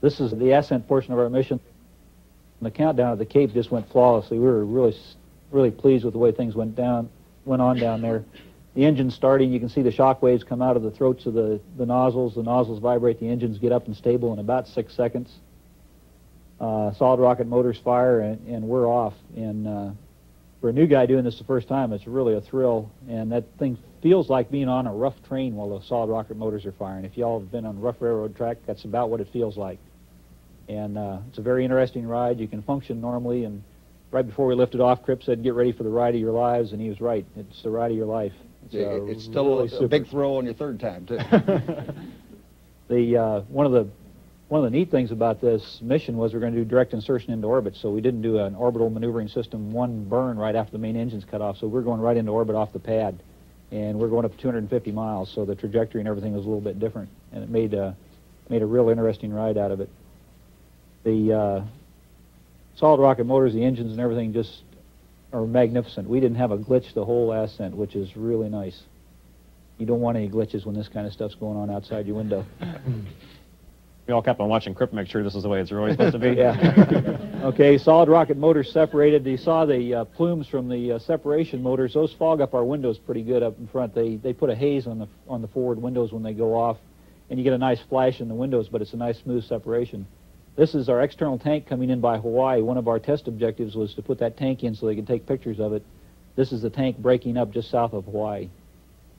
This is the ascent portion of our mission. The countdown at the Cape just went flawlessly. We were really pleased with the way things went on down there. The engine's starting. You can see the shock waves come out of the throats of the nozzles. The nozzles vibrate. The engines get up and stable in about 6 seconds. Solid rocket motors fire, and we're off. And for a new guy doing this the first time, it's really a thrill. And that thing feels like being on a rough train while the solid rocket motors are firing. If y'all have been on a rough railroad track, that's about what it feels like. And it's a very interesting ride. You can function normally. And right before we lifted off, Crip said, "Get ready for the ride of your lives," and he was right. It's the ride of your life. It's still really a big throw on your third time, too. One of the neat things about this mission was we're going to do direct insertion into orbit, so we didn't do an orbital maneuvering system one burn right after the main engine's cut off, so we're going right into orbit off the pad, and we're going up 250 miles, so the trajectory and everything was a little bit different, and it made a real interesting ride out of it. The solid rocket motors, the engines and everything just are magnificent. We didn't have a glitch the whole ascent, which is really nice. You don't want any glitches when this kind of stuff's going on outside your window. We all kept on watching Crip, make sure this is the way it's really supposed to be. Yeah. Okay, solid rocket motors separated. You saw the plumes from the separation motors. Those fog up our windows pretty good up in front. They put a haze on the forward windows when they go off, and you get a nice flash in the windows, but it's a nice smooth separation. This is our external tank coming in by Hawaii. One of our test objectives was to put that tank in so they could take pictures of it. This is the tank breaking up just south of Hawaii.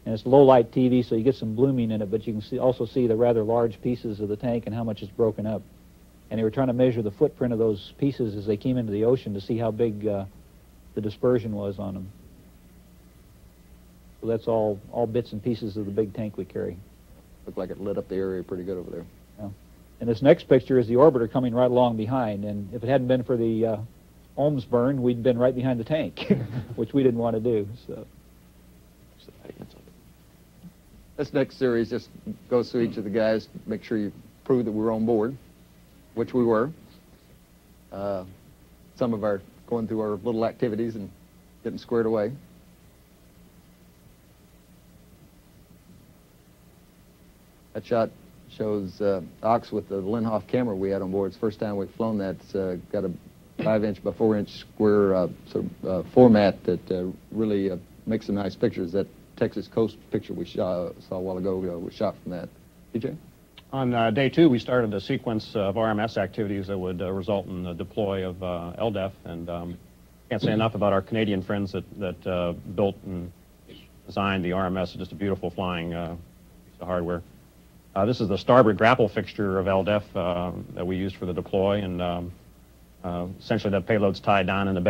And it's low-light TV, so you get some blooming in it, but you can also see the rather large pieces of the tank and how much it's broken up. And they were trying to measure the footprint of those pieces as they came into the ocean to see how big the dispersion was on them. So that's all bits and pieces of the big tank we carry. Looked like it lit up the area pretty good over there. Yeah. And this next picture is the orbiter coming right along behind, and if it hadn't been for the ohms burn, we'd been right behind the tank, which we didn't want to do. So. This next series just goes through each of the guys, make sure you prove that we're on board, which we were. Some of our going through our little activities and getting squared away. That shot shows Ox with the Linhof camera we had on board. It's the first time we've flown that. It's got a 5-inch by 4-inch square format that really makes some nice pictures. That Texas coast picture we saw a while ago was shot from that. DJ? On day 2, we started a sequence of RMS activities that would result in the deploy of LDEF, and can't say enough about our Canadian friends that built and designed the RMS. It's just a beautiful flying piece of hardware. This is the starboard grapple fixture of LDEF that we used for the deploy, and essentially that payload's tied down in the bay.